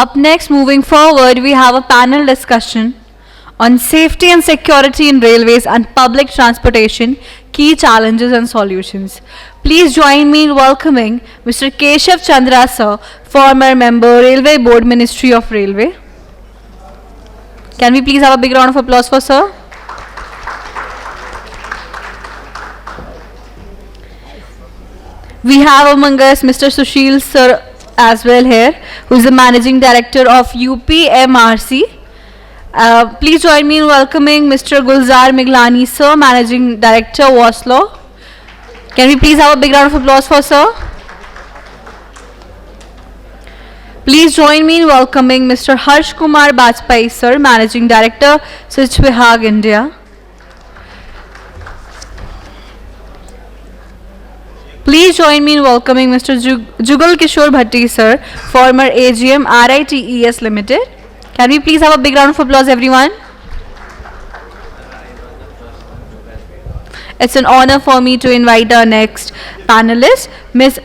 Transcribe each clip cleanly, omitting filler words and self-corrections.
Up next, moving forward, we have a panel discussion on safety and security in railways and public transportation, key challenges and solutions. Please join me in welcoming Mr. Keshav Chandra sir, former member, Railway Board, Ministry of Railway. Can we please have a big round of applause for sir? We have among us Mr. Sushil sir as well here, who is the Managing Director of UPMRC. Please join me in welcoming Mr. Gulzar Miglani sir, Managing Director, Waslow. Can we please have a big round of applause for sir? Please join me in welcoming Mr. Harsh Kumar Bajpai sir, Managing Director, Switch Vihag, India. Please join me in welcoming Mr. Jugal Kishore Bhatti sir, former AGM, RITES Limited. Can we please have a big round of applause, everyone? It's an honor for me to invite our next panelist, Ms.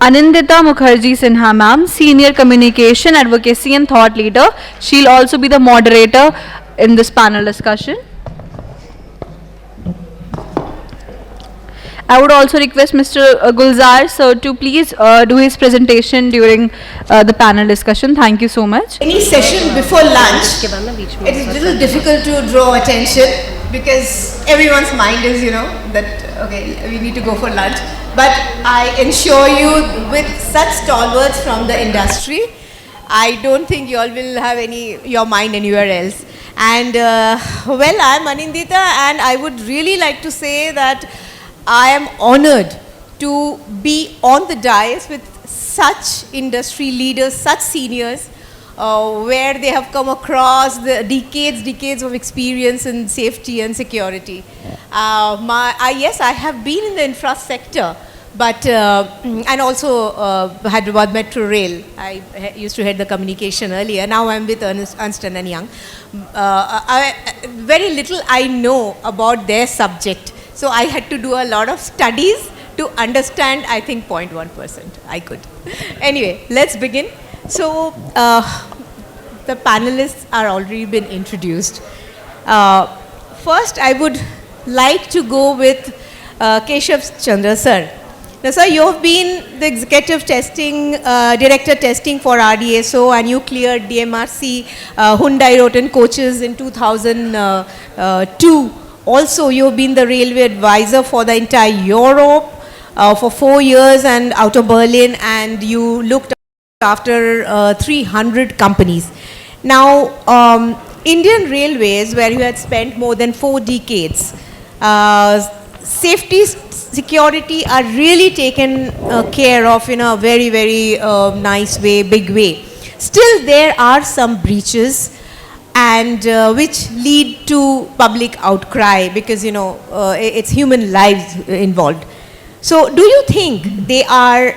Anindita Mukherjee Sinha ma'am, Senior Communication, Advocacy and Thought Leader. She'll also be the moderator in this panel discussion. I would also request Mr. Gulzar sir to please do his presentation during the panel discussion. Thank you so much. Any session before lunch, it is a little difficult to draw attention because everyone's mind is, that, okay, we need to go for lunch. But I assure you, with such stalwarts from the industry, I don't think you all will have your mind anywhere else. And, well, I'm Anindita, and I would really like to say that I am honored to be on the dais with such industry leaders, such seniors, where they have come across the decades of experience in safety and security. Yes, I have been in the infra sector, but and also Hyderabad Metro Rail. I used to head the communication earlier. Now I'm with Ernst & Young. Very little I know about their subject. So I had to do a lot of studies to understand, I think, 0.1%. I could. Anyway, let's begin. So the panelists are already been introduced. First, I would like to go with Keshav Chandra sir. Now, sir, you have been the executive testing, director testing for RDSO, and you cleared DMRC Hyundai Roten coaches in 2002. Also, you've been the railway advisor for the entire Europe for 4 years and out of Berlin, and you looked after 300 companies. Now, Indian Railways, where you had spent more than 4 decades, safety, security are really taken care of in a very, very nice way, big way. Still, there are some breaches, and which lead to public outcry because, it's human lives involved. So do you think there are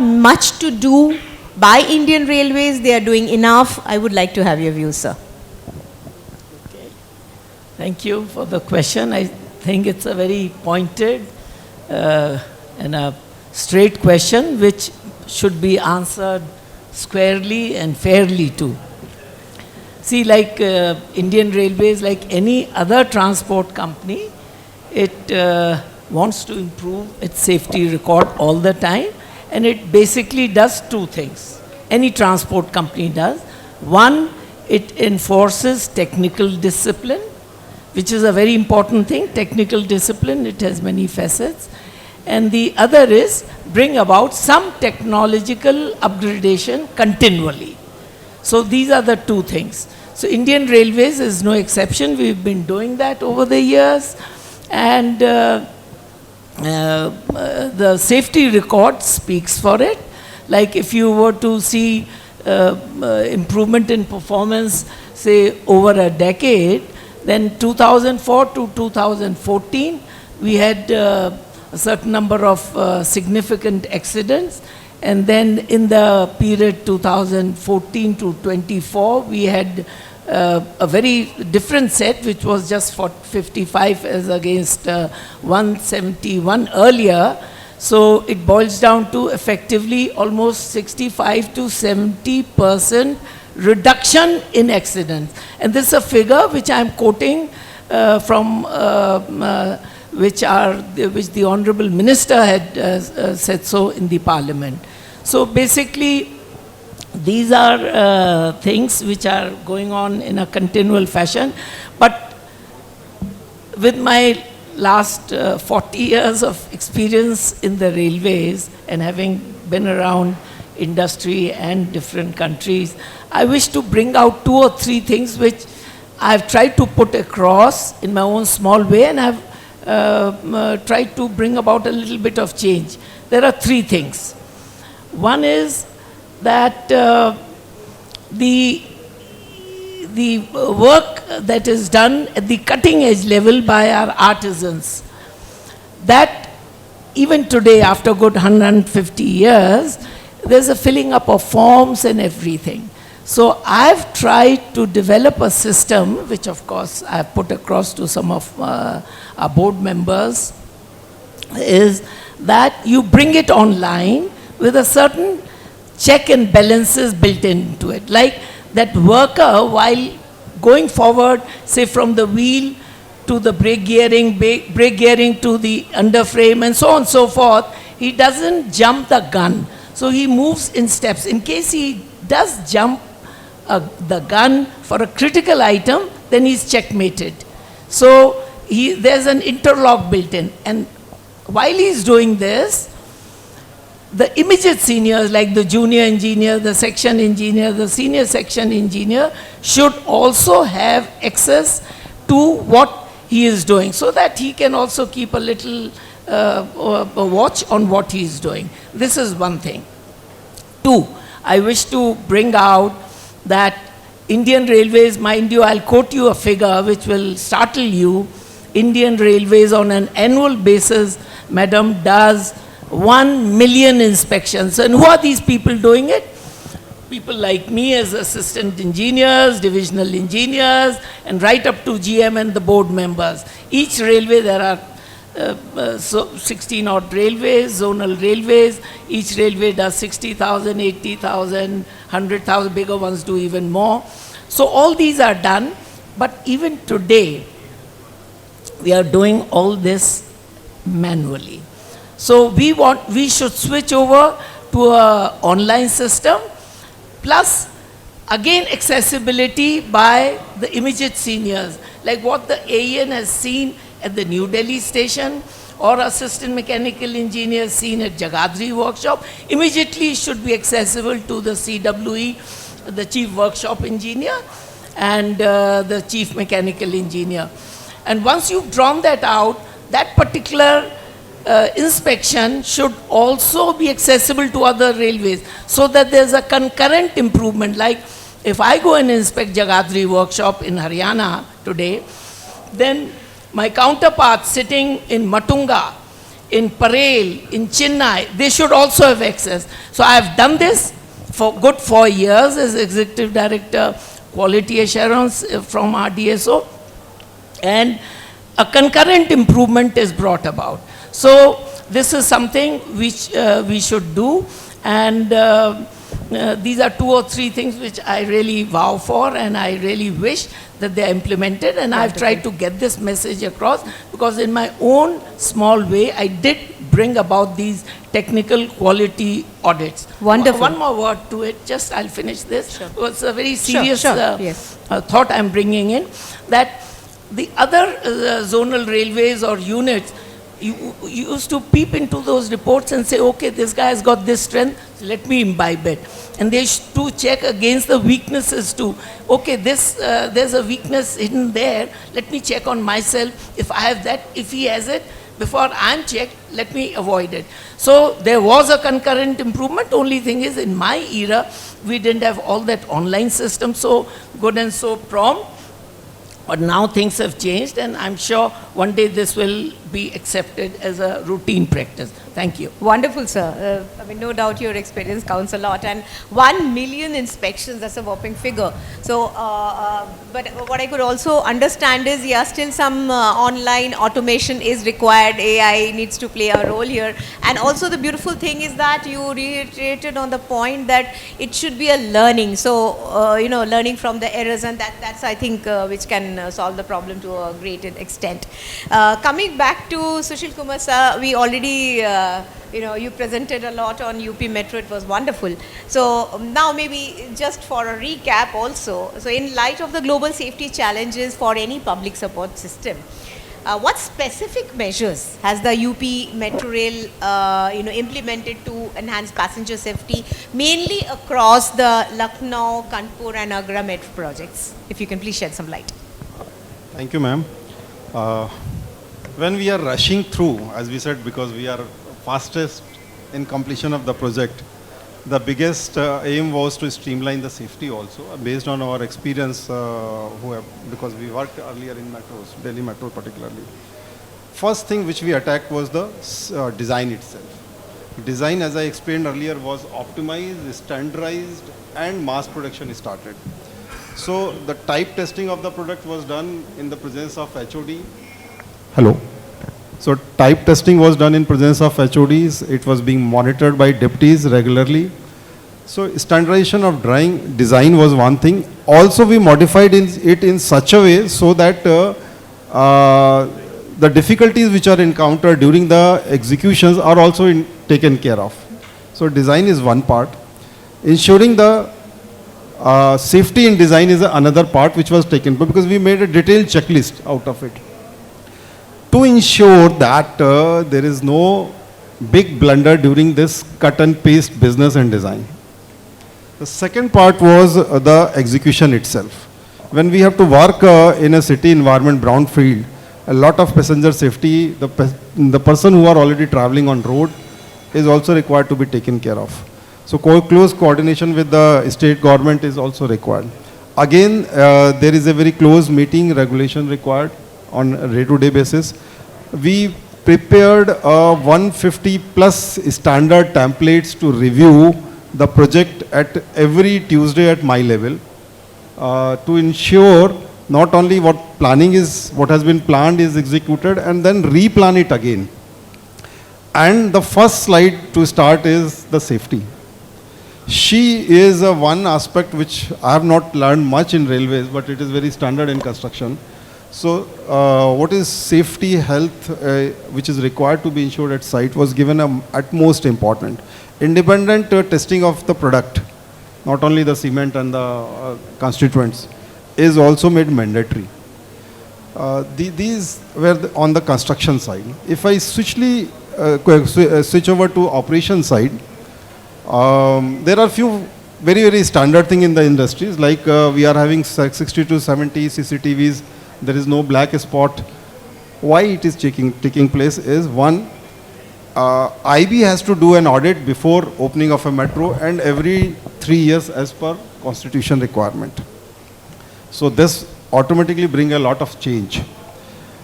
much to do by Indian Railways? They are doing enough? I would like to have your views, sir. Okay. Thank you for the question. I think it's a very pointed and a straight question which should be answered squarely and fairly too. See, like Indian Railways, like any other transport company, it wants to improve its safety record all the time, and it basically does 2 things. Any transport company does. One, it enforces technical discipline, which is a very important thing. Technical discipline, it has many facets. And the other is bring about some technological upgradation continually. So these are the 2 things. So Indian Railways is no exception. We've been doing that over the years. And the safety record speaks for it. Like if you were to see improvement in performance, say over a decade, then 2004 to 2014, we had a certain number of significant accidents. And then in the period 2014 to 24, we had a very different set, which was just for 55 as against 171 earlier. So it boils down to effectively almost 65 to 70% reduction in accidents. And this is a figure which I am quoting from which the Honorable Minister had said so in the Parliament. So basically, these are things which are going on in a continual fashion. But with my last 40 years of experience in the railways and having been around industry and different countries, I wish to bring out 2 or 3 things which I've tried to put across in my own small way, and I've tried to bring about a little bit of change. There are 3 things. One is that the work that is done at the cutting edge level by our artisans, that even today, after good 150 years, there's a filling up of forms and everything. So I've tried to develop a system, which of course I've put across to some of our board members, is that you bring it online with a certain check and balances built into it. Like that worker, while going forward, say from the wheel to the brake gearing to the underframe and so on and so forth, he doesn't jump the gun. So he moves in steps. In case he does jump the gun for a critical item, then he's checkmated. So there's an interlock built in. And while he's doing this, the immediate seniors, like the junior engineer, the section engineer, the senior section engineer, should also have access to what he is doing, so that he can also keep a little a watch on what he is doing. This is one thing. 2, I wish to bring out that Indian Railways, mind you, I'll quote you a figure which will startle you. Indian Railways on an annual basis, madam, does 1 million inspections. And who are these people doing it? People like me as assistant engineers, divisional engineers, and right up to GM and the board members. Each railway, there are 16 odd railways, zonal railways. Each railway does 60,000, 80,000, 100,000, bigger ones do even more. So all these are done, but even today, we are doing all this manually. So we should switch over to an online system, plus again accessibility by the immediate seniors, like what the AEN has seen at the New Delhi station, or assistant mechanical engineer seen at Jagadri workshop, immediately should be accessible to the CWE, the chief workshop engineer, and the chief mechanical engineer. And once you've drawn that out, that particular inspection should also be accessible to other railways, so that there's a concurrent improvement. Like if I go and inspect Jagadri workshop in Haryana today, then my counterparts sitting in Matunga, in Parel, in Chennai, they should also have access. So I have done this for good 4 years as Executive Director, Quality Assurance from RDSO, and a concurrent improvement is brought about. So this is something which we should do, and these are 2 or 3 things which I really vow for, and I really wish that they are implemented, and I've tried to get this message across, because in my own small way, I did bring about these technical quality audits. Wonderful. One more word to it, just I'll finish this. Sure. It's a very serious Yes. thought I'm bringing in, that the other zonal railways or units, you used to peep into those reports and say, okay, this guy has got this strength, so let me imbibe it. And they used to check against the weaknesses too. Okay, there's a weakness hidden there, let me check on myself. If I have that, if he has it, before I'm checked, let me avoid it. So there was a concurrent improvement. Only thing is, in my era, we didn't have all that online system so good and so prompt. But now things have changed, and I'm sure one day this will be accepted as a routine practice. Thank you. Wonderful, sir. I mean, no doubt your experience counts a lot. And 1 million inspections, that's a whopping figure. So, but what I could also understand is, yeah, still some online automation is required. AI needs to play a role here. And also the beautiful thing is that you reiterated on the point that it should be a learning. So, learning from the errors, and that's I think, which can solve the problem to a great extent. Coming back to Sushil Kumar, sir, we already you presented a lot on UP Metro. It was wonderful. So now maybe just for a recap also. So in light of the global safety challenges for any public support system, what specific measures has the UP Metro Rail implemented to enhance passenger safety, mainly across the Lucknow, Kanpur and Agra Metro projects? If you can please shed some light. Thank you, ma'am. When we are rushing through, as we said, because we are fastest in completion of the project, the biggest aim was to streamline the safety also, based on our experience, because we worked earlier in metros, Delhi Metro particularly. First thing which we attacked was the design itself. Design, as I explained earlier, was optimized, standardized, and mass production started. So the type testing of the product was done in the presence of HOD. Hello. So type testing was done in presence of HODs. It was being monitored by deputies regularly. So standardization of drawing design was one thing. Also we modified it in such a way so that the difficulties which are encountered during the executions are also taken care of. So design is one part. Ensuring the safety in design is another part which was taken, because we made a detailed checklist out of it, to ensure that there is no big blunder during this cut and paste business and design. The second part was the execution itself. When we have to work in a city environment, brownfield, a lot of passenger safety, the person who are already traveling on road is also required to be taken care of. So close coordination with the state government is also required. Again, there is a very close meeting regulation required on a day-to-day basis. We prepared 150 plus standard templates to review the project at every Tuesday at my level, to ensure not only what has been planned is executed, and then replan it again. And the first slide to start is the safety. She is one aspect which I have not learned much in railways, but it is very standard in construction. So what is safety, health, which is required to be ensured at site, was given utmost important. Independent testing of the product, not only the cement and the constituents, is also made mandatory. These were on the construction side. If I switch over to operation side, there are few very standard thing in the industries, like we are having 60 to 70 CCTVs. There is no black spot. Why it is taking place is, one, IB has to do an audit before opening of a metro, and every 3 years as per constitution requirement. So this automatically bring a lot of change.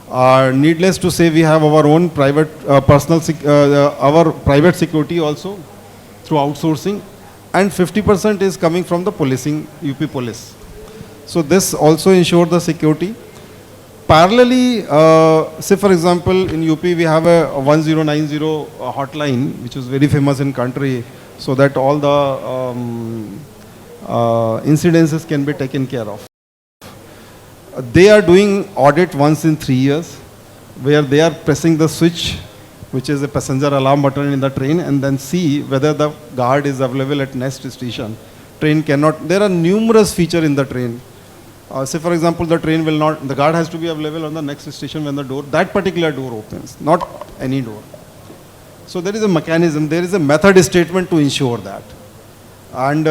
Needless to say, we have our own private our private security also through outsourcing, and 50% is coming from the policing, UP police. So this also ensure the security. Parallelly, say for example, in UP we have a 1090 hotline, which is very famous in country, so that all the incidences can be taken care of. They are doing audit once in 3 years, where they are pressing the switch, which is a passenger alarm button in the train, and then see whether the guard is available at next station. Train cannot, there are numerous features in the train. Say for example, the train will not, the guard has to be available on the next station when that particular door opens, not any door. So there is a mechanism, there is a method statement to ensure that. And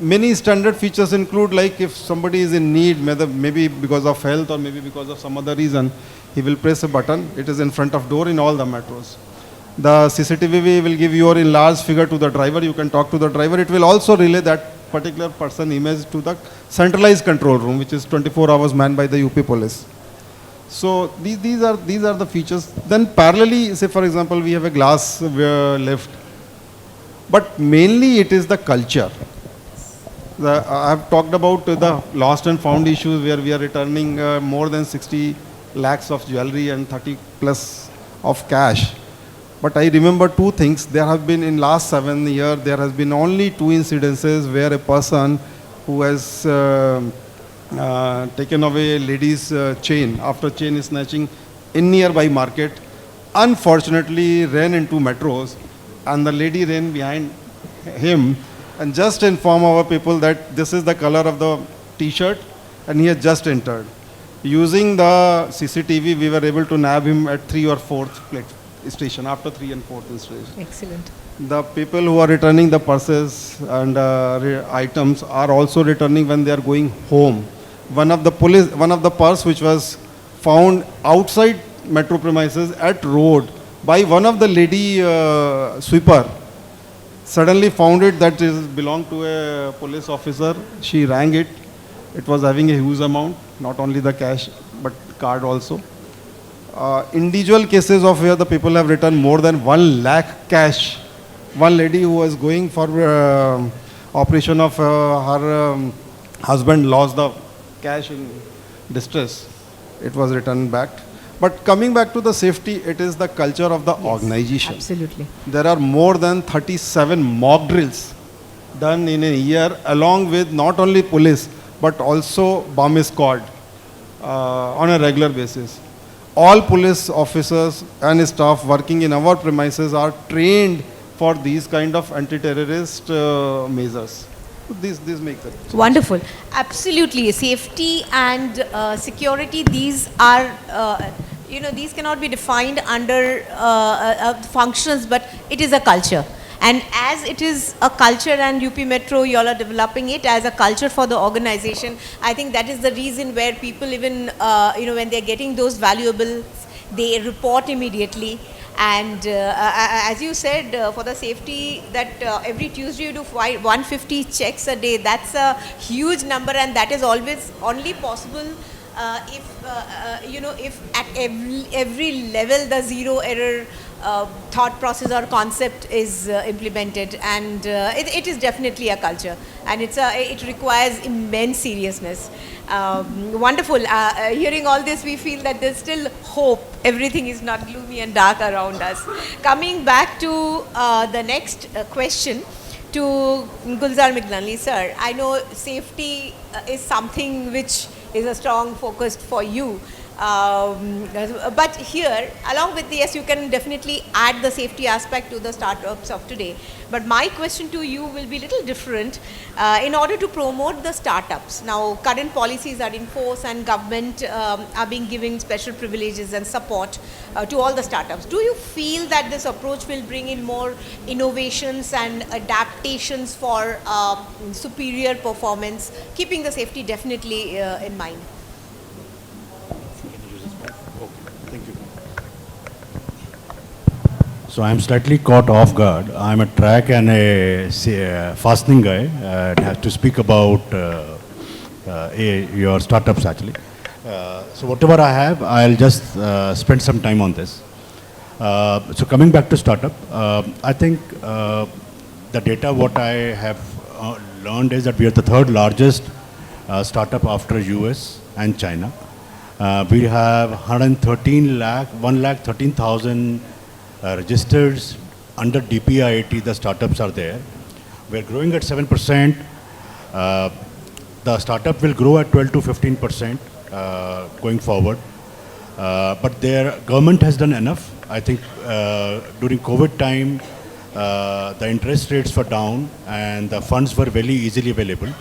many standard features include, like if somebody is in need, maybe because of health or maybe because of some other reason, he will press a button. It is in front of door in all the metros. The CCTV will give your enlarged figure to the driver. You can talk to the driver. It will also relay that particular person image to the centralized control room, which is 24 hours manned by the UP police. So these are the features. Then parallelly, say for example, we have a glass lift, but mainly it is the culture. I have talked about the lost and found issues where we are returning more than 60 lakhs of jewelry and 30 plus of cash. But I remember two things. There have been in last 7 years, there has been only 2 incidences where a person who has taken away a lady's chain after chain snatching in nearby market, unfortunately ran into metros, and the lady ran behind him and just inform our people that this is the color of the t-shirt and he has just entered. Using the CCTV, we were able to nab him at 3 or 4th station, after 3 and 4th station. Excellent. The people who are returning the purses and items are also returning when they are going home. One of the purse which was found outside metro premises at road by one of the lady sweeper, suddenly found it that it belonged to a police officer. She rang it. It was having a huge amount, not only the cash but card also. Individual cases of where the people have returned more than 1 lakh cash. One lady who was going for operation of her husband lost the cash in distress. It was returned back. But coming back to the safety, it is the culture of the organization. Absolutely. There are more than 37 mock drills done in a year, along with not only police but also bomb squad on a regular basis. All police officers and staff working in our premises are trained for these kind of anti-terrorist measures. These make it. Wonderful. Absolutely. Safety and security, these are, these cannot be defined under functions, but it is a culture. And as it is a culture, and UP Metro, you all are developing it as a culture for the organization, I think that is the reason where people even, when they're getting those valuables, they report immediately. And as you said, for the safety, that every Tuesday you do 150 checks a day, that's a huge number, and that is always only possible if at every level the zero error thought process or concept is implemented, and it is definitely a culture, and it requires immense seriousness. Wonderful. Hearing all this, we feel that there's still hope. Everything is not gloomy and dark around us. Coming back to the next question, to Gulzar Mighlani, sir. I know safety is something which is a strong focus for you. But here, along with this, you can definitely add the safety aspect to the startups of today. But my question to you will be a little different. In order to promote the startups, now current policies are in force and government are being given special privileges and support to all the startups. Do you feel that this approach will bring in more innovations and adaptations for superior performance, keeping the safety definitely in mind? So I'm slightly caught off guard. I'm a track and a fastening guy. I have to speak about your startups actually. So whatever I have, I'll just spend some time on this. So coming back to startup, I think the data what I have learned is that we are the third largest startup after US and China. We have 113,000 registered under DPIIT, the startups are there. We're growing at 7%. The startup will grow at 12 to 15% going forward. But their government has done enough. I think during COVID time, the interest rates were down and the funds were very easily available.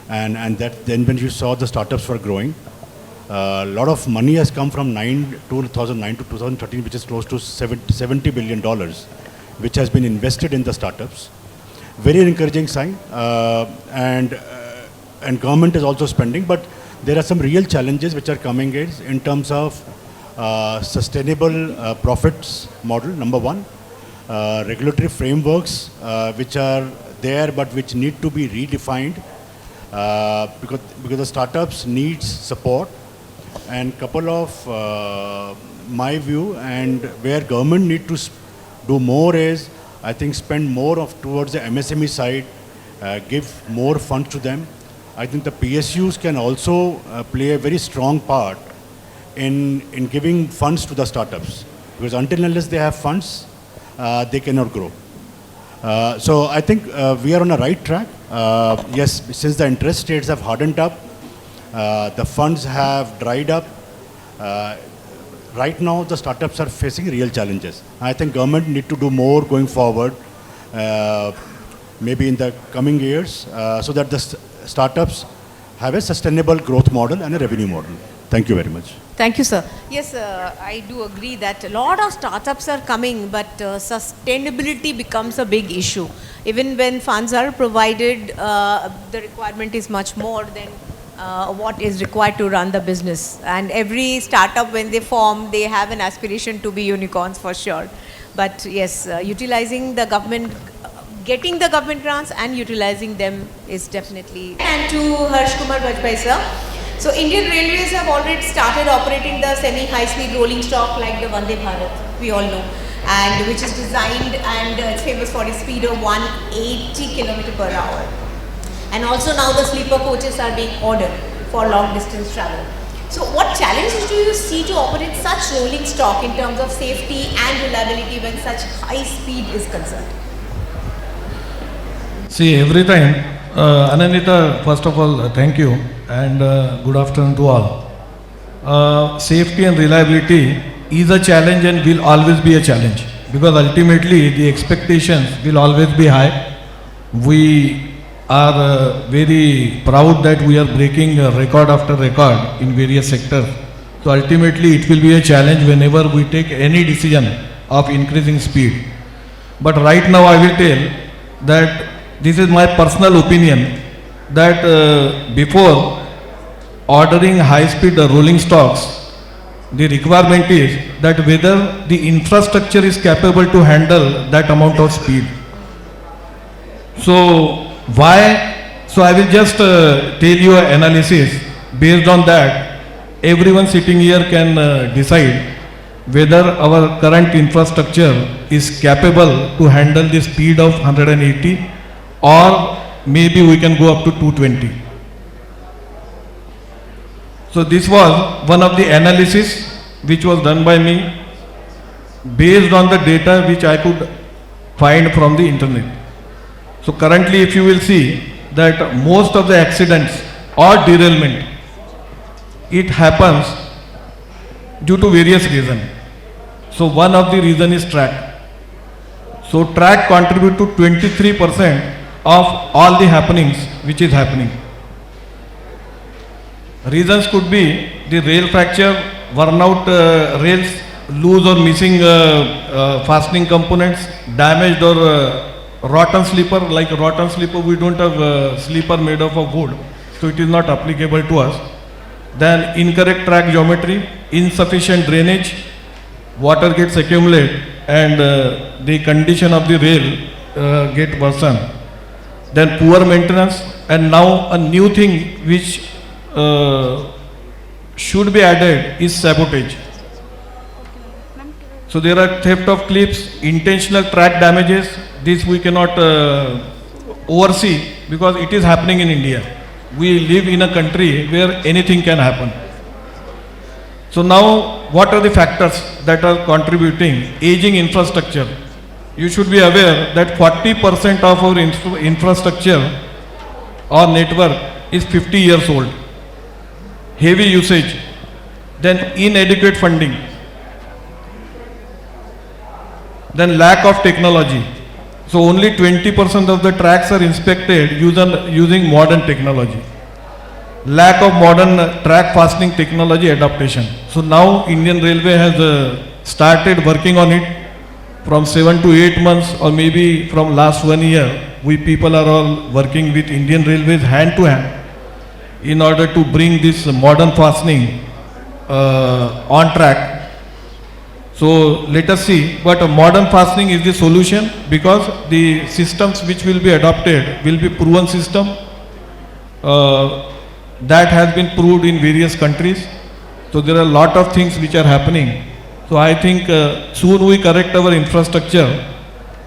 And that then when you saw the startups were growing, a lot of money has come from 2009 to 2013, which is close to $70 billion, which has been invested in the startups. Very encouraging sign, and government is also spending, but there are some real challenges which are coming in terms of sustainable profits model, number one, regulatory frameworks which are there but which need to be redefined because the startups needs support. And couple of my view and where government need to do more is, I think, spend more of towards the MSME side, give more funds to them. I think the PSUs can also play a very strong part in giving funds to the startups, because until and unless they have funds, they cannot grow. So I think we are on a right track. Yes, since the interest rates have hardened up, the funds have dried up. Right now, the startups are facing real challenges. I think government need to do more going forward, maybe in the coming years, so that the startups have a sustainable growth model and a revenue model. Thank you very much. Thank you, sir. Yes, I do agree that a lot of startups are coming, but sustainability becomes a big issue. Even when funds are provided, the requirement is much more than what is required to run the business. And every startup, when they form, they have an aspiration to be unicorns for sure. But yes, utilizing the government, getting the government grants and utilizing them is definitely. And to Harsh Kumar Bajpai sir. So Indian Railways have already started operating the semi-high-speed rolling stock like the Vande Bharat, we all know, and which is designed and it's famous for its speed of 180 km/h. And also now the sleeper coaches are being ordered for long distance travel. So what challenges do you see to operate such rolling stock in terms of safety and reliability when such high speed is concerned? See, every time, Anandita, first of all, thank you and good afternoon to all. Safety and reliability is a challenge and will always be a challenge, because ultimately the expectations will always be high. We are very proud that we are breaking record after record in various sectors. So ultimately it will be a challenge whenever we take any decision of increasing speed. But right now I will tell that this is my personal opinion, that before ordering high-speed rolling stocks, the requirement is that whether the infrastructure is capable to handle that amount of speed. So why? So I will just tell you an analysis. Based on that, everyone sitting here can decide whether our current infrastructure is capable to handle the speed of 180, or maybe we can go up to 220. So this was one of the analysis which was done by me based on the data which I could find from the internet. So currently if you will see that most of the accidents or derailment, it happens due to various reasons. So one of the reason is track. So track contribute to 23% of all the happenings which is happening. Reasons could be the rail fracture, worn out rails, loose or missing fastening components, damaged or rotten sleeper. Like rotten sleeper, we don't have sleeper made of wood, so it is not applicable to us. Then incorrect track geometry, insufficient drainage, water gets accumulated and the condition of the rail get worsened. Then poor maintenance, and now a new thing which should be added is sabotage. So there are theft of clips, intentional track damages. This we cannot oversee because it is happening in India. We live in a country where anything can happen. So now what are the factors that are contributing? Aging infrastructure. You should be aware that 40% of our infrastructure or network is 50 years old. Heavy usage, then inadequate funding, then lack of technology. So only 20% of the tracks are inspected using modern technology. Lack of modern track fastening technology adaptation. So now Indian Railway has started working on it from 7 to 8 months, or maybe from last 1 year. We people are all working with Indian Railways hand to hand in order to bring this modern fastening on track. So let us see, but modern fastening is the solution, because the systems which will be adopted will be proven system that has been proved in various countries. So So there are a lot of things which are happening. So I think soon we correct our infrastructure,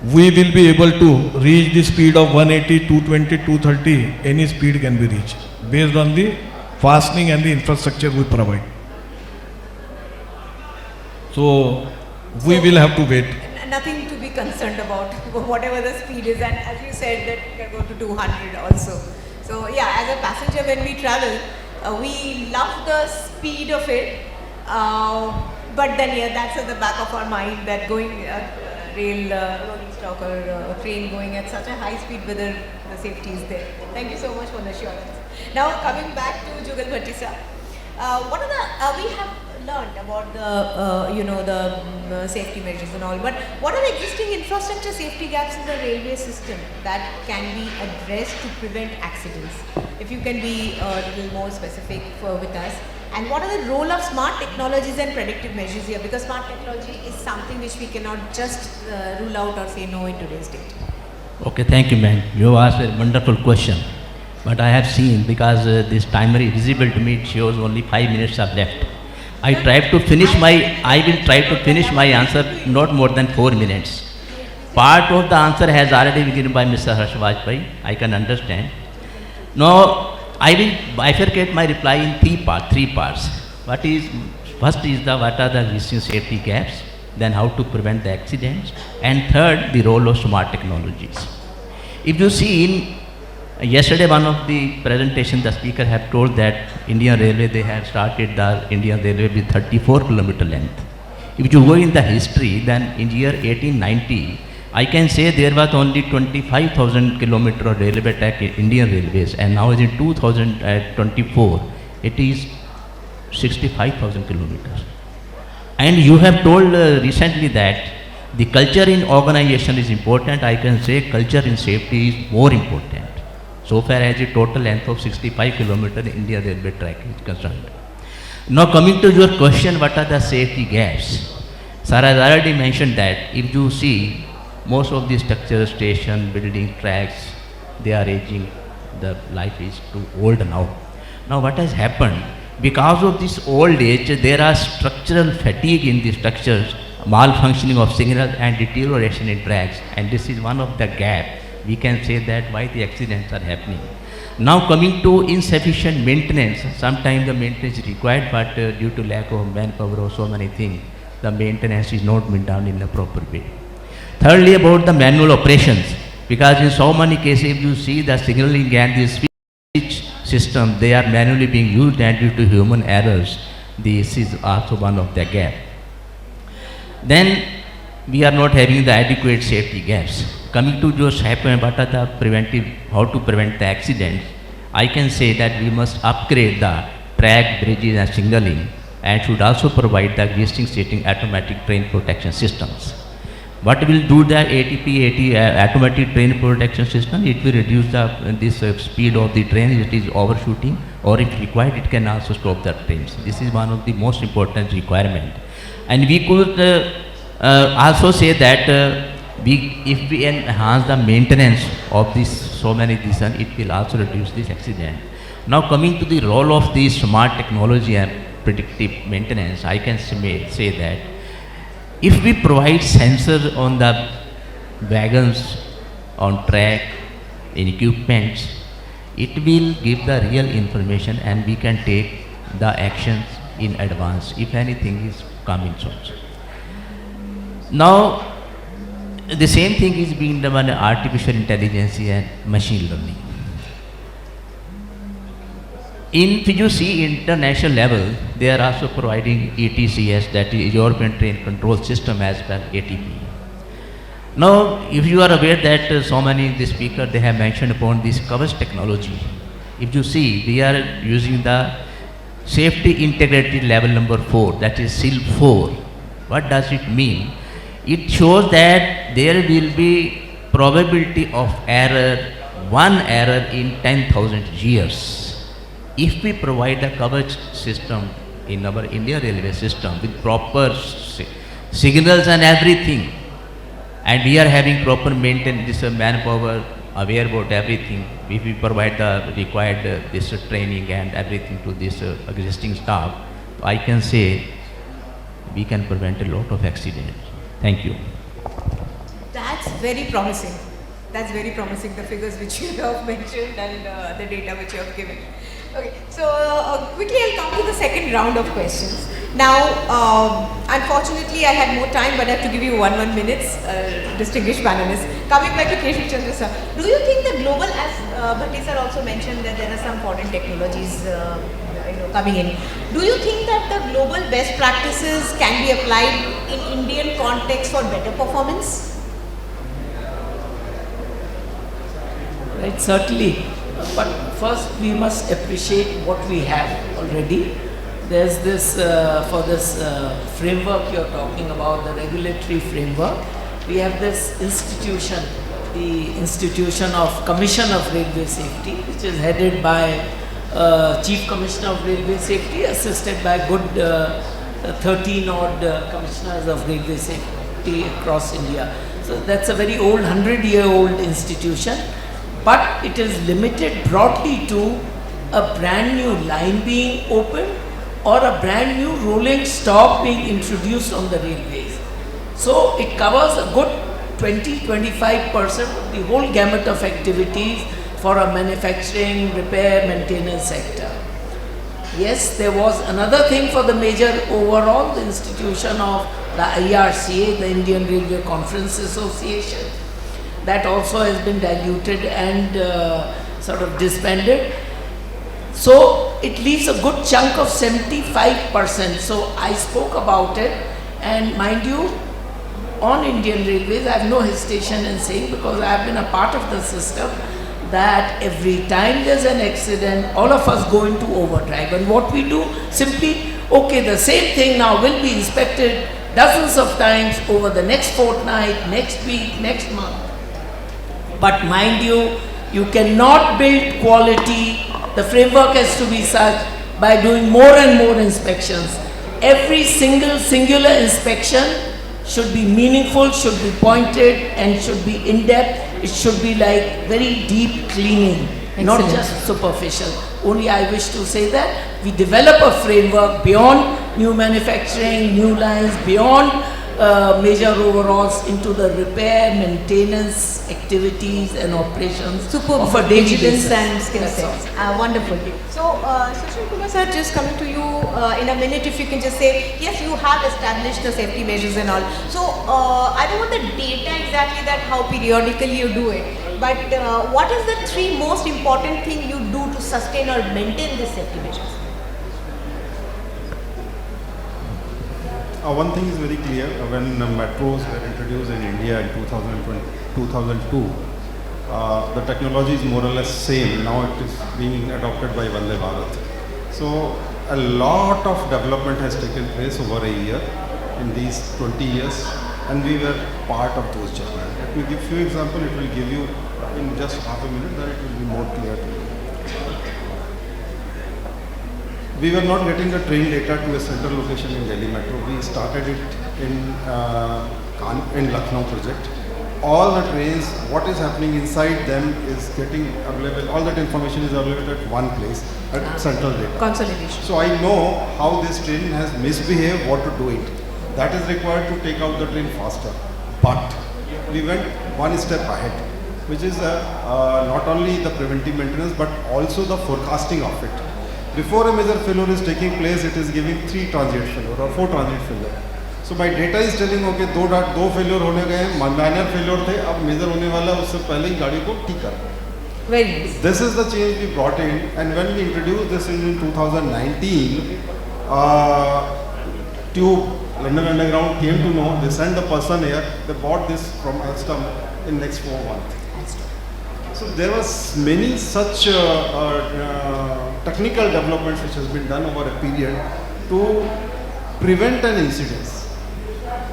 we will be able to reach the speed of 180, 220, 230, any speed can be reached based on the fastening and the infrastructure we provide. So we will have to wait. Nothing to be concerned about, whatever the speed is, and as you said that you can go to 200 also. So yeah, as a passenger when we travel, we love the speed of it, but then yeah, that's at the back of our mind that going rolling stock or train going at such a high speed, whether the safety is there. Thank you so much for the assurance. Now coming back to Jugal Bhatti sir, what are the we have learned about the safety measures and all, but what are the existing infrastructure safety gaps in the railway system that can be addressed to prevent accidents? If you can be a little more specific with us. And what are the role of smart technologies and predictive measures here? Because smart technology is something which we cannot just rule out or say no in today's date. Okay, thank you, ma'am. You asked a wonderful question. But I have seen, because this timer is visible to me, it shows only 5 minutes are left. I will try to finish my answer not more than 4 minutes. Part of the answer has already been given by Mr. Harsh Vajpayee. I can understand. Now, I will bifurcate my reply in three parts. First is what are the existing safety gaps, then how to prevent the accidents, and third, the role of smart technologies. If you see yesterday one of the presentation, the speaker have told that Indian Railway, they have started the Indian Railway with 34 kilometer length. If you go in the history, then in year 1890, I can say there was only 25,000 kilometer of railway track in Indian Railways, and now in 2024, it is 65,000 kilometers. And you have told recently that the culture in organization is important. I can say culture in safety is more important. So far as the total length of 65 kilometer Indian Railway track is concerned. Now coming to your question, what are the safety gaps? Sir has already mentioned that if you see most of the structures, station, building, tracks, they are aging. The life is too old now. Now what has happened? Because of this old age, there are structural fatigue in the structures, malfunctioning of signals and deterioration in tracks. And this is one of the gap. We can say that why the accidents are happening. Now coming to insufficient maintenance, sometimes the maintenance is required, but due to lack of manpower or so many things, the maintenance is not been done in a proper way. Thirdly, about the manual operations, because in so many cases, if you see the signaling and the switch system, they are manually being used, and due to human errors, this is also one of the gap. Then we are not having the adequate safety gaps. Coming to just happen, what are the preventive, how to prevent the accidents, I can say that we must upgrade the track, bridges and signaling, and should also provide the existing sitting automatic train protection systems. What will do the ATP automatic train protection system? It will reduce the speed of the train if it is overshooting, or if required, it can also stop the trains. This is one of the most important requirement. And we could also say that if we enhance the maintenance of this so many reasons, it will also reduce this accident. Now coming to the role of the smart technology and predictive maintenance, I can say that if we provide sensors on the wagons, on track, in equipments, it will give the real information, and we can take the actions in advance if anything is coming soon. Now, the same thing is being done by artificial intelligence and machine learning. If you see international level, they are also providing ETCS, that is European Train Control System, as well ATP. Now, if you are aware that so many the speaker, they have mentioned upon this Kavach technology. If you see, we are using the safety integrated level number 4, that is SIL 4. What does it mean? It shows that there will be probability of error, one error in 10,000 years. If we provide a Kavach system in our Indian railway system with proper signals and everything, and we are having proper maintenance, this manpower, aware about everything, if we provide the required this training and everything to this existing staff, I can say we can prevent a lot of accidents. Thank you. That's very promising. That's very promising, the figures which you have mentioned and the data which you have given. Okay, so quickly I'll come to the second round of questions. Now, unfortunately I had more time, but I have to give you one minutes, distinguished panelists. Coming back to Keshav Chandra sir, do you think the global, as Bhatti sir also mentioned that there are some foreign technologies coming in. Do you think that the global best practices can be applied in Indian context for better performance? Right, certainly. But first we must appreciate what we have already. There's this, for this framework you're talking about, the regulatory framework, we have this institution, the Institution of Commission of Railway Safety, which is headed by Chief Commissioner of Railway Safety, assisted by good 13 odd commissioners of railway safety across India. So that's a very old, 100-year-old institution, but it is limited broadly to a brand new line being opened or a brand new rolling stock being introduced on the railways. So it covers a good 20-25% of the whole gamut of activities for a manufacturing, repair, maintenance sector. Yes, there was another thing for the major overall, the institution of the IRCA, the Indian Railway Conference Association. That also has been diluted and sort of disbanded. So it leaves a good chunk of 75%. So I spoke about it, and mind you, on Indian Railways, I have no hesitation in saying, because I have been a part of the system, that every time there's an accident, all of us go into overdrive. And what we do, simply, okay, the same thing now will be inspected dozens of times over the next fortnight, next week, next month. But mind you, you cannot build quality. The framework has to be such by doing more and more inspections. Every singular inspection should be meaningful, should be pointed, and should be in-depth. It should be like very deep cleaning, not just superficial. Only I wish to say that we develop a framework beyond new manufacturing, new lines, beyond major overhauls into the repair, maintenance activities and operations of a daily basis. And skill sets. Wonderful. So, Sushil Kumar sir, just coming to you in a minute, if you can just say, yes, you have established the safety measures and all. So, I don't want the data exactly that how periodically you do it, but what is the three most important thing you do to sustain or maintain these safety measures? One thing is very clear, when metros were introduced in India in 2002, the technology is more or less same. Now it is being adopted by Vande Bharat. So a lot of development has taken place over a year in these 20 years, and we were part of those journeys. Let me give you example. It will give you in just half a minute, then it will be more clear to you. We were not getting the train data to a central location in Delhi Metro. We started it in Lucknow project. All the trains, what is happening inside them is getting available, all that information is available at one place, at central data. Consolidation. So I know how this train has misbehaved, what to do it. That is required to take out the train faster. But we went one step ahead, which is not only the preventive maintenance, but also the forecasting of it. Before a major failure is taking place, it is giving 3 transient failure or 4 transient failure. So my data is telling, okay, दो failure होने गए, minor failure थे, अब major होने वाला उससे पहले ही गाड़ी को ठीक कर. Very nice. This is the change we brought in, and when we introduced this in 2019, Tube, London Underground came to know, they sent the person here, they bought this from Alstom in next 4 months. So there was many such technical developments which has been done over a period to prevent an incident.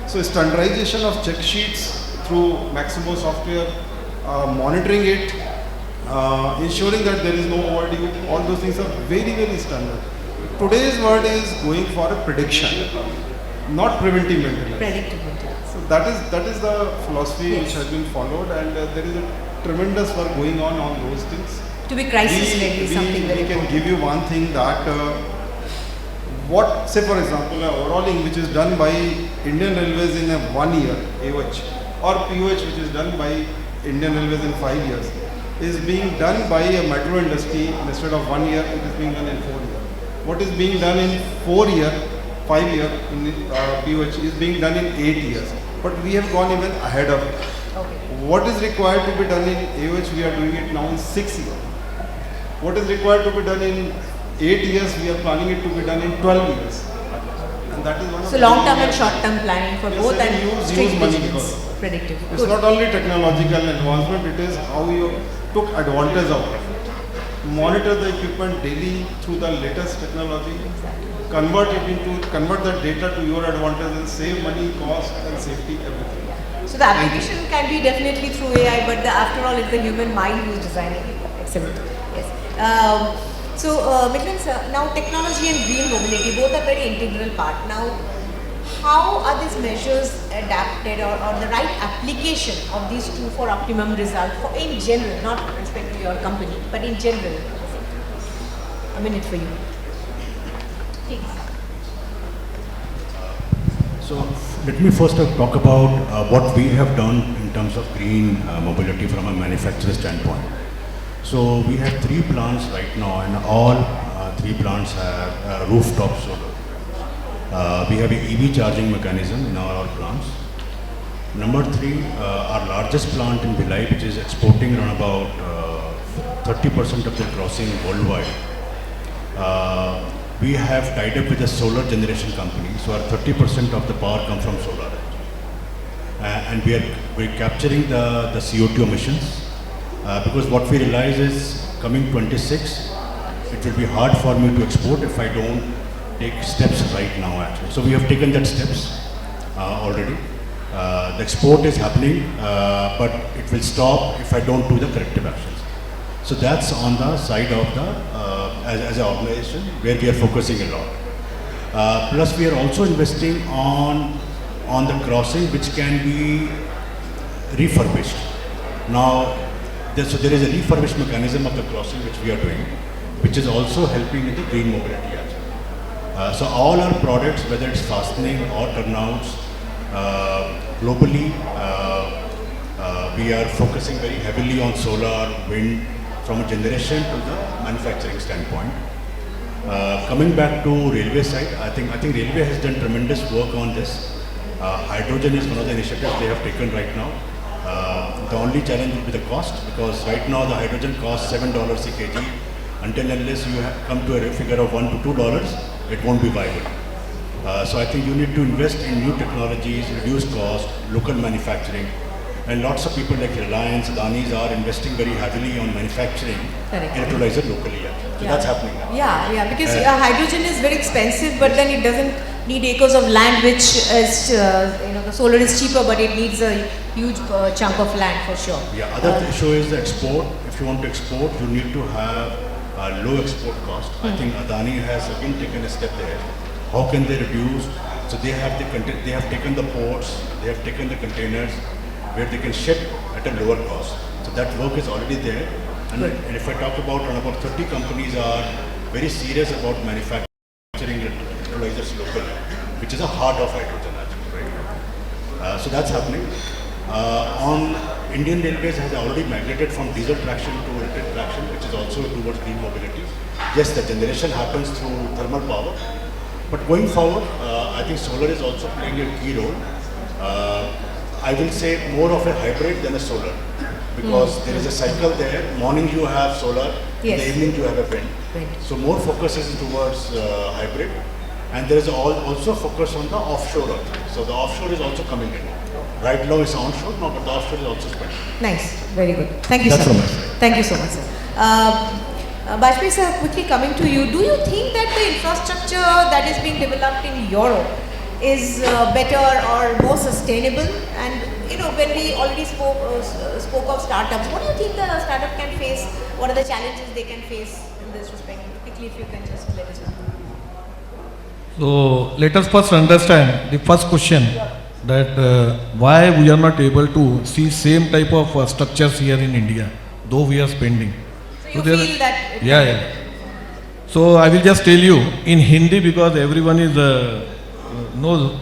So standardization of check sheets through Maximo software, monitoring it, ensuring that there is no overdue, all those things are very, very standard. Today's world is going for a prediction, not preventive maintenance. Predictive maintenance. So that is the philosophy which has been followed, and there is a tremendous work going on those things. To be crisis ready is something very We can important. give you one thing that what, say for example, a overhauling which is done by Indian Railways in a 1 year, AOH, or POH which is done by Indian Railways in 5 years, is being done by a metro industry instead of 1 year, it is being done in 4 years. What is being done in 4 year, 5 year in POH is being done in 8 years. But we have gone even ahead of it. What is required to be done in AOH, we are doing it now in 6 years. What is required to be done in 8 years, we are planning it to be done in 12 years. And that is one of So the long-term things and short-term planning for Yes, both and and use strict money vigilance. because Predictive. It's Good. not only technological advancement, it is how you took advantage of it. Monitor the equipment daily through the latest technology, convert the data to your advantage and save money, cost and safety, everything. So the application can be definitely through AI, but after all, it's the human mind who's designing it. Excellent. Yes. Mitlan sir, now technology and green mobility both are very integral part. Now, how are these measures adapted or the right application of these two for optimum result for in general, not with respect to your company, but in general? A minute for you. Please. So let me first talk about what we have done in terms of green mobility from a manufacturer standpoint. So we have 3 plants right now, and all 3 plants have rooftop solar. We have a EV charging mechanism in all plants. Number 3, our largest plant in Bhilai, which is exporting around about 30% of the crossing worldwide. We have tied up with a solar generation company, so our 30% of the power comes from solar. And we're capturing the CO2 emissions because what we realize is coming 26, it will be hard for me to export if I don't take steps right now actually. So we have taken that steps already. The export is happening, but it will stop if I don't do the corrective actions. So that's on the side of the as an organization where we are focusing a lot. Plus we are also investing on the crossing which can be refurbished. Now, there is a refurbished mechanism of the crossing which we are doing, which is also helping in the green mobility actually. So all our products, whether it's fastening or turnouts, globally, we are focusing very heavily on solar, wind, from a generation to the manufacturing standpoint. Coming back to railway side, I think railway has done tremendous work on this. Hydrogen is one of the initiatives they have taken right now. The only challenge will be the cost, because right now the hydrogen costs $7 a kg. Until unless you come to a figure of $1 to $2, it won't be viable. So I think you need to invest in new technologies, reduce cost, local manufacturing. And lots of people like Reliance, Adani's are investing very heavily on manufacturing electrolyzer locally. So that's happening now. Yeah, because hydrogen is very expensive, but then it doesn't need acres of land, which is, the solar is cheaper, but it needs a huge chunk of land for sure. Yeah, other issue is the export. If you want to export, you need to have a low export cost. I think Adani has again taken a step there. How can they reduce? So they have taken the ports, they have taken the containers, where they can ship at a lower cost. So that work is already there. And if I talk about around about 30 companies are very serious about manufacturing electrolyzers locally, which is a heart of hydrogen actually, right? So that's happening. On Indian Railways has already migrated from diesel traction to electric traction, which is also towards green mobility. Yes, the generation happens through thermal power, but going forward, I think solar is also playing a key role. I will say more of a hybrid than a solar, because there is a cycle there. Morning you have solar, in the evening you have a wind. So more focus is towards hybrid, and there is also focus on the offshore also. So the offshore is also coming in. Right now it's onshore, no, but the offshore is also spreading. Nice, very good. Thank you, That's sir. from my side. Thank you so much, sir. Bajpayee sir, quickly coming to you, do you think that the infrastructure that is being developed in Europe is better or more sustainable? And when we already spoke of startups, what do you think the startup can face? What are the challenges they can face in this respect? Quickly, if you can just let us know. So let us first understand the first question, that why we are not able to see same type of structures here in India, though we are spending. So you there- feel that? Yeah. So I will just tell you in Hindi because everyone is knows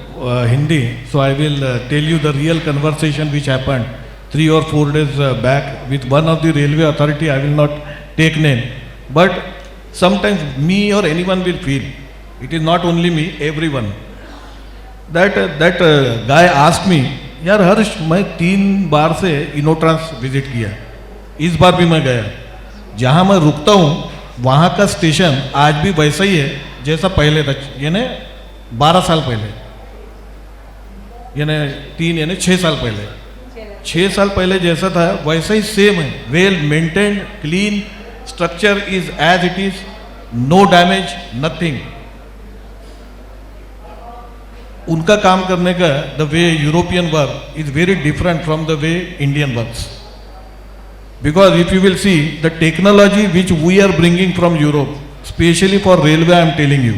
Hindi. So I will tell you the real conversation which happened 3 or 4 days back with one of the railway authority. I will not take name, but sometimes me or anyone will feel. It is not only me, everyone. That guy asked me, यार हर्ष मैं 3 बार से इनोट्रांस visit किया, इस बार भी मैं गया. जहाँ मैं रुकता हूँ वहाँ का स्टेशन आज भी वैसा ही है जैसा पहले था, यानी 12 साल पहले, यानी 6 साल पहले. 6 साल पहले जैसा था वैसा ही सेम है. Well maintained, clean, structure is as it is, no damage, nothing. उनका काम करने का the way European work is very different from the way Indian works. Because if you will see the technology which we are bringing from Europe, especially for railway, I am telling you,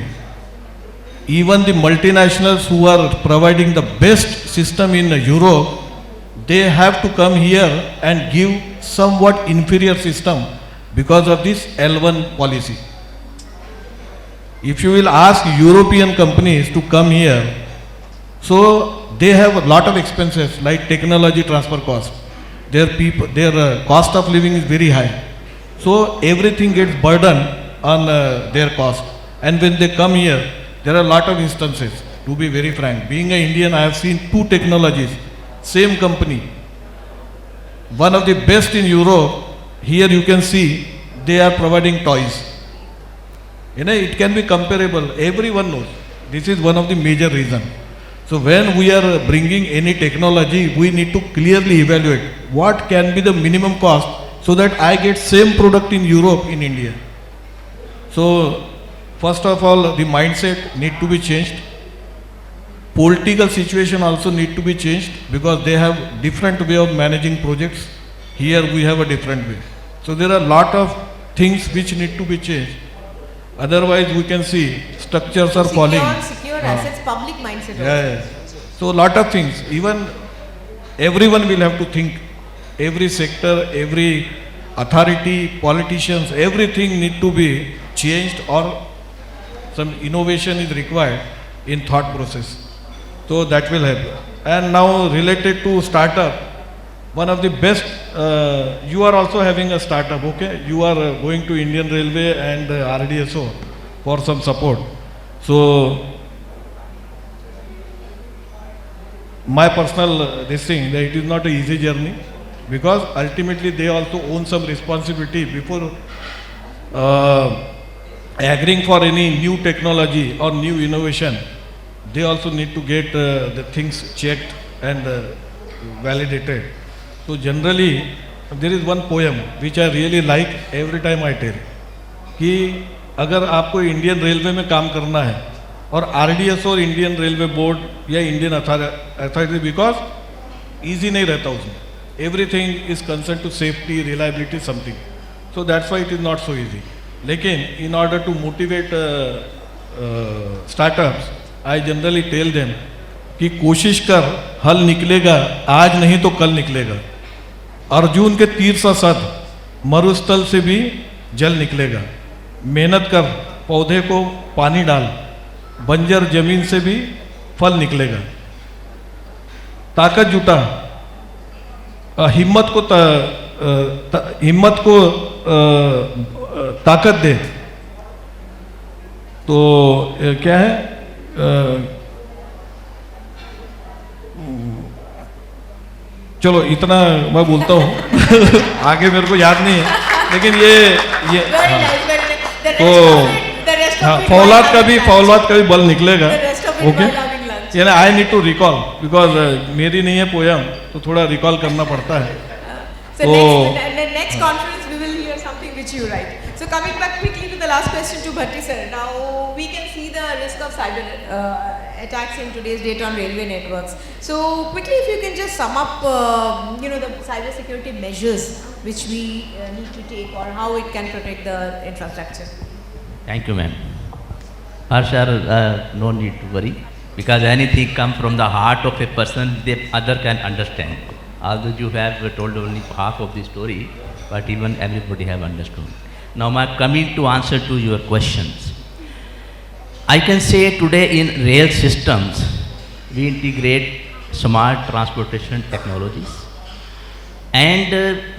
even the multinationals who are providing the best system in Europe, they have to come here and give somewhat inferior system because of this L1 policy. If you will ask European companies to come here, so they have a lot of expenses like technology transfer cost. Their people, their cost of living is very high. So everything gets burdened on their cost. And when they come here, there are a lot of instances. To be very frank, being an Indian, I have seen 2 technologies, same company. One of the best in Europe. Here you can see they are providing toys. It can be comparable. Everyone knows. This is one of the major reasons. So when we are bringing any technology, we need to clearly evaluate what can be the minimum cost so that I get same product in Europe in India. So first of all, the mindset need to be changed. Political situation also need to be changed because they have different way of managing projects. Here we have a different way. So there are a lot of things which need to be changed. Otherwise we can see structures are falling. Secure assets, public mindset. Yeah. So a lot of things, even everyone will have to think, every sector, every authority, politicians, everything need to be changed or some innovation is required in thought process. So that will help. And now related to startup, one of the best, you are also having a startup, okay? You are going to Indian Railway and RDSO for some support. So my personal this thing, that it is not an easy journey because ultimately they also own some responsibility before agreeing for any new technology or new innovation. They also need to get the things checked and validated. So generally there is one poem which I really like, every time I tell कि अगर आपको Indian railway में काम करना है और RDS और Indian railway board या इंडियन अथॉरिटी, बिकॉज ईजी नहीं रहता उसमें. Everything is concern to safety, reliability, something. So that's why it is not so easy. लेकिन in order to motivate startups, I generally tell them कि कोशिश कर, हल निकलेगा आज नहीं तो कल निकलेगा. अर्जुन के तीर सा सद, मरुस्थल से भी जल निकलेगा. मेहनत कर, पौधे को पानी डाल, बंजर जमीन से भी फल निकलेगा. ताकत जुटा, हिम्मत को ताकत दे. तो क्या है, चलो इतना मैं बोलता हूँ आगे मेरे को याद नहीं है, लेकिन ये तो हाँ, फौलाद का भी बल निकलेगा. ओके, यानी I need to recall because मेरी नहीं है पोयम, तो थोड़ा रिकॉल करना पड़ता है. So next conference we will hear something which you write. So coming back quickly to the last question to Bhatti sir. Now we can see the risk of cyber attacks in today's date on railway networks. So quickly, if you can just sum up, the cyber security measures which we need to take, or how it can protect the infrastructure. Thank you, ma'am. Harsha, no need to worry, because anything comes from the heart of a person, the other can understand. Although you have told only half of the story, but even everybody have understood. Now, I'm coming to answer to your questions. I can say today in rail systems, we integrate smart transportation technologies. And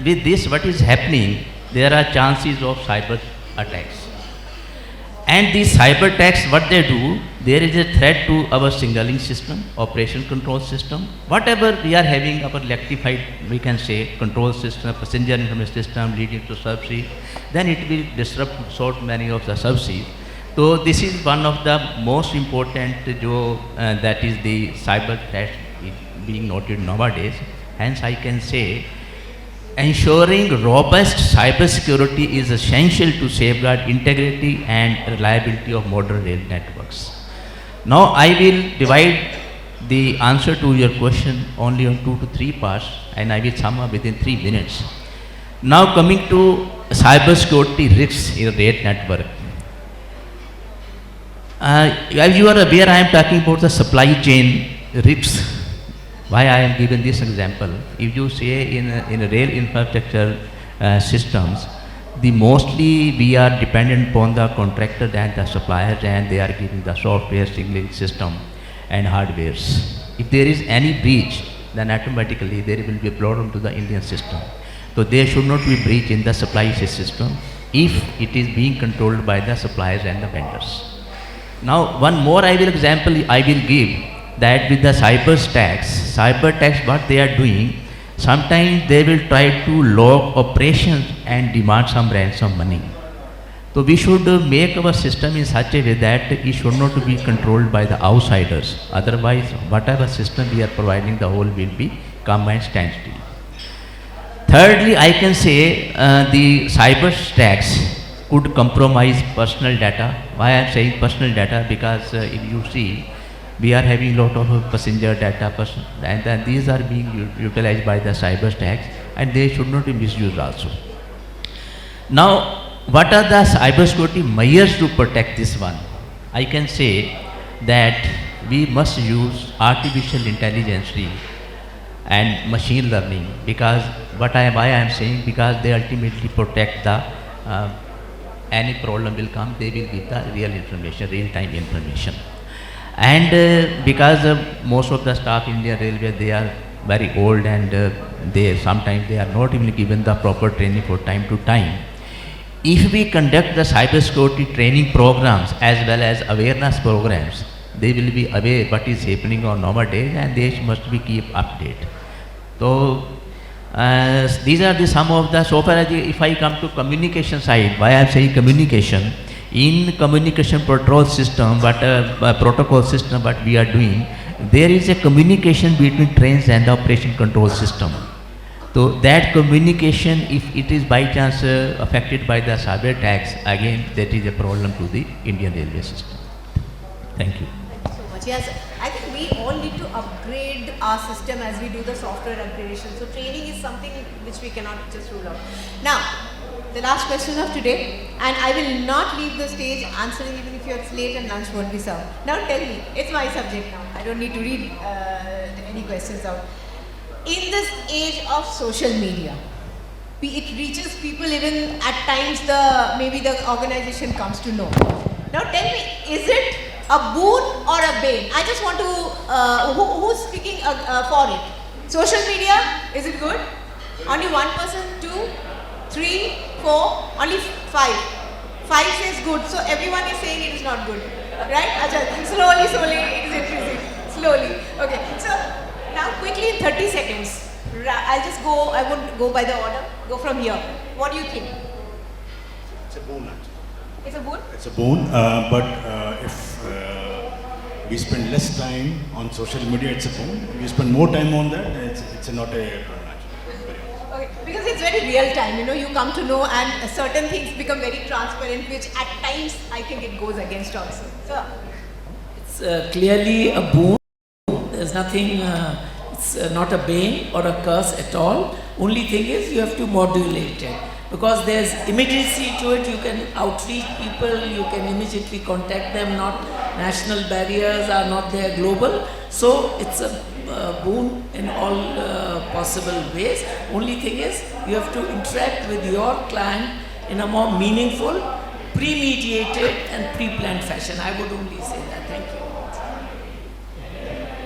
with this, what is happening, there are chances of cyber attacks. And these cyber attacks, what they do, there is a threat to our signaling system, operation control system, whatever we are having our electrified, we can say, control system, passenger information system leading to subsea, then it will disrupt so many of the subseas. So this is one of the most important, that is the cyber threat being noted nowadays. Hence, I can say, ensuring robust cybersecurity is essential to safeguard integrity and reliability of modern rail networks. Now, I will divide the answer to your question only on 2 to 3 parts, and I will sum up within 3 minutes. Now, coming to cybersecurity risks in rail network. As you are aware, I am talking about the supply chain risks. Why I am giving this example? If you say in a rail infrastructure systems, the mostly we are dependent upon the contractor and the suppliers, and they are giving the software, signaling system and hardwares. If there is any breach, then automatically there will be a problem to the Indian system. So there should not be breach in the supply system if it is being controlled by the suppliers and the vendors. Now, one more example I will give, that with the cyber attacks, what they are doing, sometimes they will try to log operations and demand some ransom money. So we should make our system in such a way that it should not be controlled by the outsiders. Otherwise, whatever system we are providing, the whole will be come and stand still. Thirdly, I can say the cyber attacks could compromise personal data. Why I am saying personal data? Because if you see, we are having a lot of passenger data, and these are being utilized by the cyber attacks, and they should not be misused also. Now, what are the cybersecurity measures to protect this one? I can say that we must use artificial intelligence and machine learning, because why I am saying, because they ultimately protect the any problem will come, they will give the real information, real-time information. And because most of the staff in Indian Railway, they are very old, and sometimes they are not even given the proper training for time to time. If we conduct the cybersecurity training programs as well as awareness programs, they will be aware what is happening on nowadays, and they must be keep update. So these are some of the, so far as if I come to communication side, why I am saying communication, in communication protocol system, protocol system, what we are doing, there is a communication between trains and the operation control system. So that communication, if it is by chance affected by the cyber attacks, again that is a problem to the Indian railway system. Thank you. Thank you so much. Yes, I think we all need to upgrade our system as we do the software upgradation. So training is something which we cannot just rule out. Now, the last question of today, and I will not leave the stage answering even if you're late and lunch won't be served. Now tell me, it's my subject now. I don't need to read any questions out. In this age of social media, it reaches people even at times maybe the organization comes to know. Now tell me, is it a boon or a bane? I just want to, who's speaking for it? Social media, is it good? Only one person, 2, 3, 4, only 5. 5 says good, so everyone is saying it is not good, right? Achha, slowly, it is increasing, slowly. Okay, so now quickly in 30 seconds, I'll just go, I won't go by the order, go from here. What do you think? It's a boon. It's a boon? It's a boon, but if we spend less time on social media, it's a boon. If we spend more time on that, it's not a Okay, because it's very real time, you come to know, and certain things become very transparent, which at times I think it goes against also. So, It's clearly a boon. There's nothing, it's not a bane or a curse at all. Only thing is you have to modulate it. Because there's immediacy to it, you can outreach people, you can immediately contact them, not national barriers are not there, global. So it's a boon in all possible ways. Only thing is you have to interact with your client in a more meaningful, premeditated and pre-planned fashion. I would only say that. Thank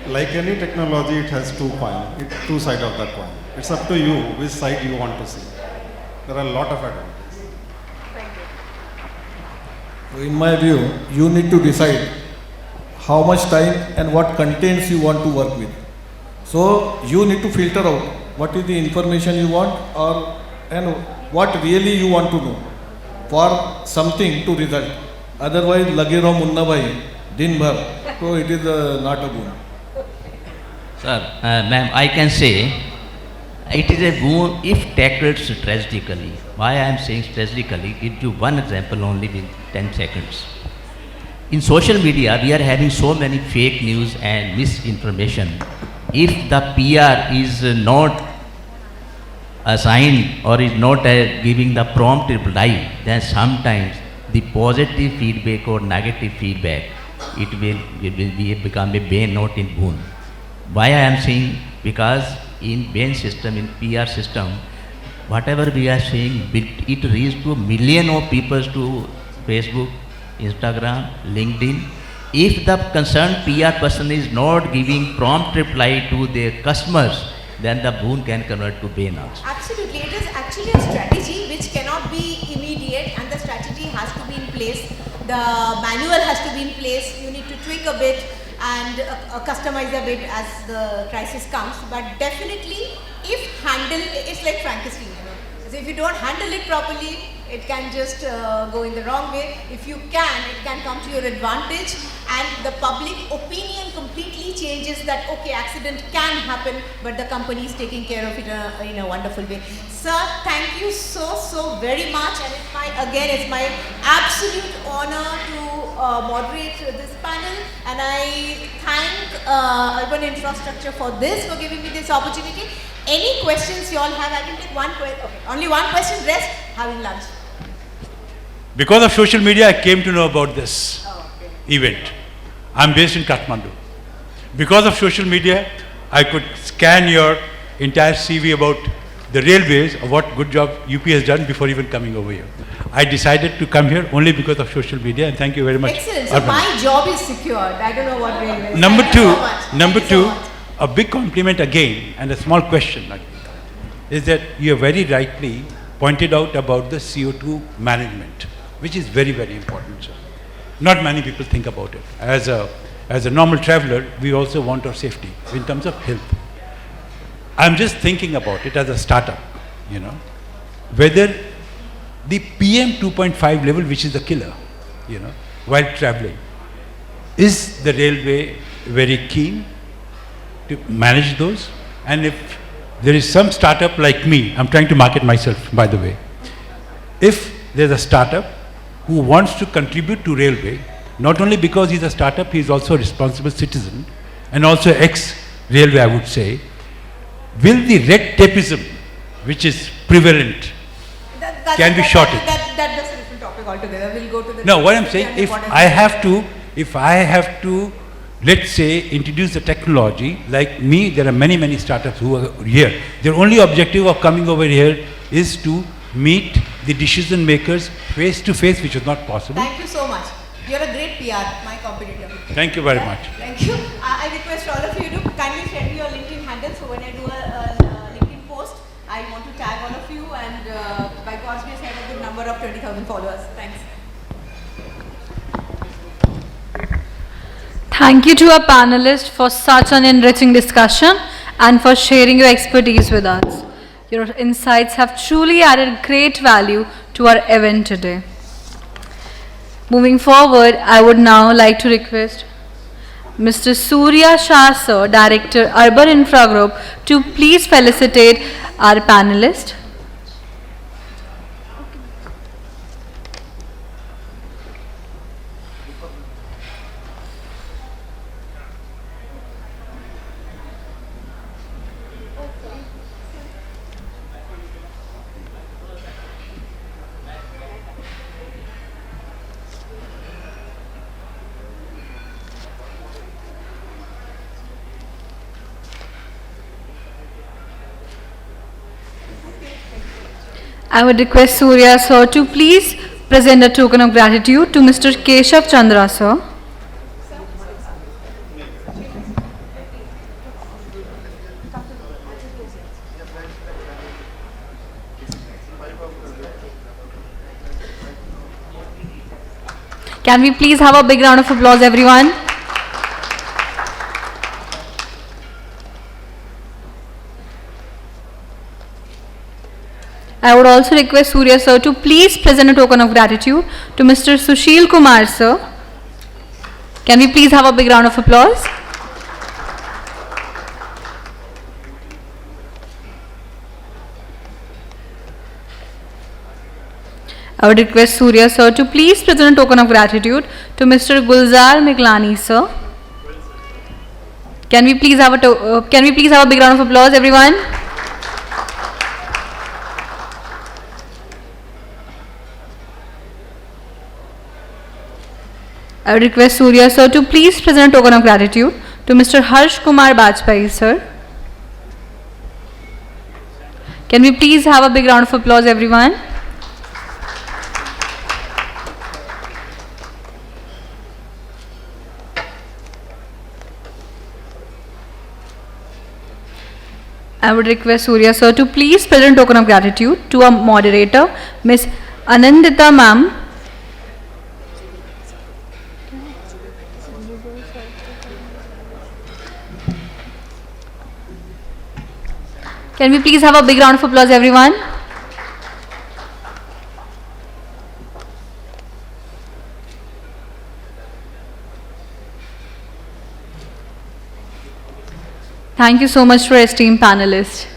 you. Like any technology, it has two sides of that coin. It's up to you which side you want to see. There are a lot of advantages. In my view, you need to decide how much time and what contents you want to work with. So you need to filter out what is the information you want and what really you want to know for something to result. Otherwise, lage raho munna bhai din bhar, so it is not a boon. Sir, ma'am, I can say it is a boon if tackled strategically. Why I am saying strategically, give you one example only in 10 seconds. In social media, we are having so many fake news and misinformation. If the PR is not assigned or is not giving the prompt reply, then sometimes the positive feedback or negative feedback, it will become a bane, not in boon. Why I am saying? Because in bane system, in PR system, whatever we are saying, it reaches to million of people to Facebook, Instagram, LinkedIn. If the concerned PR person is not giving prompt reply to their customers, then the boon can convert to bane also. Absolutely, it is actually a strategy which cannot be immediate, and the strategy has to be in place. The manual has to be in place. You need to tweak a bit and customize a bit as the crisis comes. But definitely, if handled, it's like Frankenstein. So if you don't handle it properly, it can just go in the wrong way. If you can, it can come to your advantage, and the public opinion completely changes that, okay, accident can happen, but the company is taking care of it in a wonderful way. Sir, thank you so very much, and it's my absolute honor to moderate this panel, and I thank Urban Infrastructure for giving me this opportunity. Any questions you all have? I can take one question. Okay. Only one question, rest having lunch. Because of social media, I came to know about this event. I'm based in Kathmandu. Because of social media, I could scan your entire CV about the railways, of what good job UP has done before even coming over here. I decided to come here only because of social media, and thank you very much. Excellent. So my job is secured. I don't know what railways. Number Thank you so much. number Thank you two, so much. a big compliment again, and a small question is that you have very rightly pointed out about the CO2 management, which is very, very important, sir. Not many people think about it. As a normal traveler, we also want our safety in terms of health. I'm just thinking about it as a startup, whether the PM 2.5 level, which is the killer, while traveling, is the railway very keen to manage those? And if there is some startup like me, I'm trying to market myself, by the way. If there's a startup who wants to contribute to railway, not only because he's a startup, he's also a responsible citizen, and also ex-railway, I would say, will the red tapeism, which is prevalent, can be shorted? That's a different topic altogether. We'll go to the... No, what I'm saying, if I have to, let's say, introduce the technology, like me, there are many, many startups who are here. Their only objective of coming over here is to meet the decision makers face to face, which is not possible. Thank you so much. You're a great PR, my competitor. Thank you very much. Thank you. I request all of you to kindly send me your LinkedIn handle, so when I do a LinkedIn post, I want to tag all of you, and by God's grace, I have a good number of 20,000 followers. Thanks. Thank you to our panelists for such an enriching discussion and for sharing your expertise with us. Your insights have truly added great value to our event today. Moving forward, I would now like to request Mr. Surya Shah Sir, Director, Urban Infra Group, to please felicitate our panelist. I would request Surya sir to please present a token of gratitude to Mr. Keshav Chandra sir. Can we please have a big round of applause, everyone? I would also request Surya sir to please present a token of gratitude to Mr. Sushil Kumar sir. Can we please have a big round of applause? I would request Surya sir to please present a token of gratitude to Mr. Gulzar Miklani sir. Can we please have a big round of applause, everyone? I would request Surya sir to please present a token of gratitude to Mr. Harsh Kumar Bajpai sir. Can we please have a big round of applause, everyone? I would request Surya sir to please present token of gratitude to our moderator, Ms. Anandita ma'am. Can we please have a big round of applause, everyone? Thank you so much to our esteemed panelists.